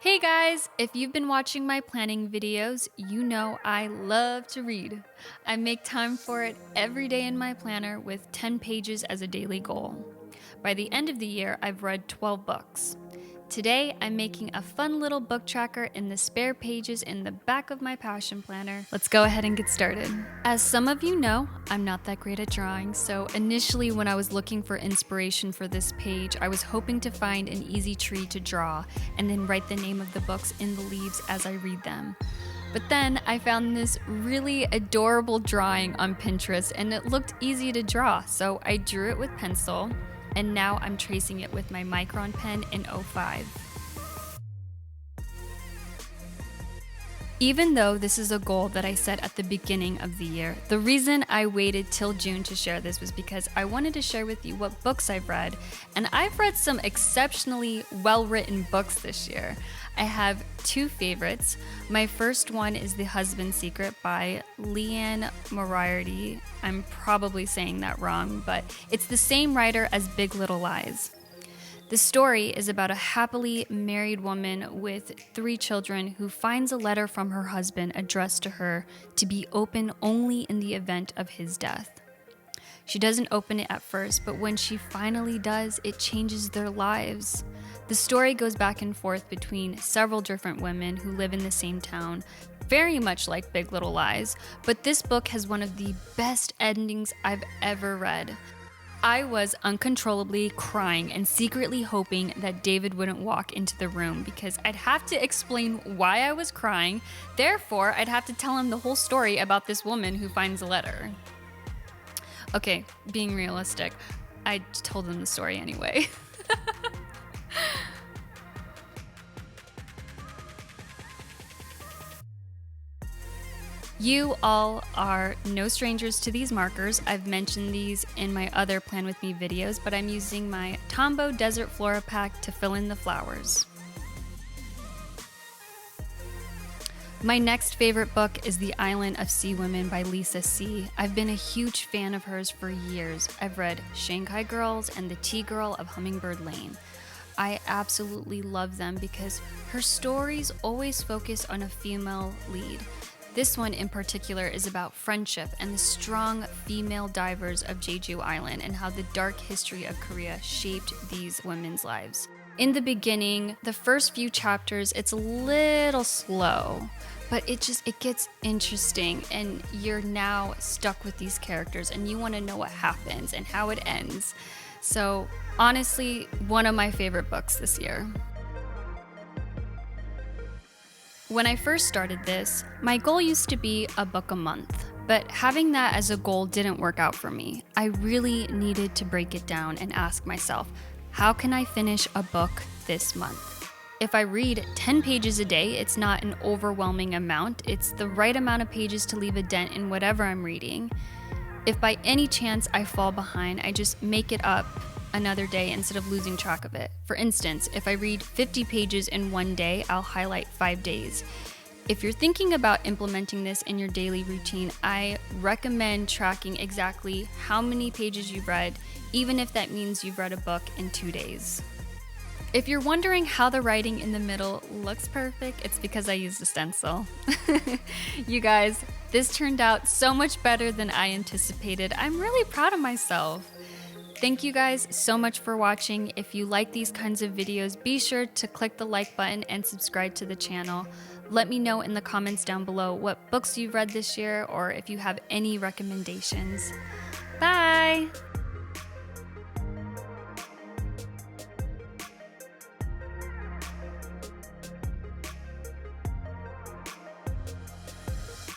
Hey guys, if you've been watching my planning videos, you know I love to read. I make time for it every day in my planner with 10 pages as a daily goal. By the end of the year, I've read 12 books. Today, I'm making a fun little book tracker in the spare pages in the back of my passion planner. Let's go ahead and get started. As some of you know, I'm not that great at drawing, so initially when I was looking for inspiration for this page, I was hoping to find an easy tree to draw and then write the name of the books in the leaves as I read them. But then I found this really adorable drawing on Pinterest and it looked easy to draw, so I drew it with pencil. And now I'm tracing it with my Micron pen in 05. Even though this is a goal that I set at the beginning of the year, the reason I waited till June to share this was because I wanted to share with you what books I've read, and I've read some exceptionally well-written books this year. I have two favorites. My first one is The Husband's Secret by Leanne Moriarty. I'm probably saying that wrong, but it's the same writer as Big Little Lies. The story is about a happily married woman with 3 children who finds a letter from her husband addressed to her to be open only in the event of his death. She doesn't open it at first, but when she finally does, it changes their lives. The story goes back and forth between several different women who live in the same town, very much like Big Little Lies, but this book has one of the best endings I've ever read. I was uncontrollably crying and secretly hoping that David wouldn't walk into the room because I'd have to explain why I was crying. Therefore, I'd have to tell him the whole story about this woman who finds a letter. Okay, being realistic, I told him the story anyway. You all are no strangers to these markers. I've mentioned these in my other Plan With Me videos, but I'm using my Tombow Desert Flora pack to fill in the flowers. My next favorite book is The Island of Sea Women by Lisa C. I've been a huge fan of hers for years. I've read Shanghai Girls and The Tea Girl of Hummingbird Lane. I absolutely love them because her stories always focus on a female lead. This one in particular is about friendship and the strong female divers of Jeju Island and how the dark history of Korea shaped these women's lives. In the beginning, the first few chapters, it's a little slow, but it gets interesting and you're now stuck with these characters and you want to know what happens and how it ends. So honestly, one of my favorite books this year. When I first started this, my goal used to be a book a month, but having that as a goal didn't work out for me. I really needed to break it down and ask myself, how can I finish a book this month? If I read 10 pages a day, it's not an overwhelming amount. It's the right amount of pages to leave a dent in whatever I'm reading. If by any chance I fall behind, I just make it up another day instead of losing track of it. For instance, if I read 50 pages in one day, I'll highlight 5 days. If you're thinking about implementing this in your daily routine, I recommend tracking exactly how many pages you've read, even if that means you've read a book in 2 days. If you're wondering how the writing in the middle looks perfect, it's because I used a stencil. You guys, this turned out so much better than I anticipated. I'm really proud of myself. Thank you guys so much for watching. If you like these kinds of videos, be sure to click the like button and subscribe to the channel. Let me know in the comments down below what books you've read this year or if you have any recommendations. Bye!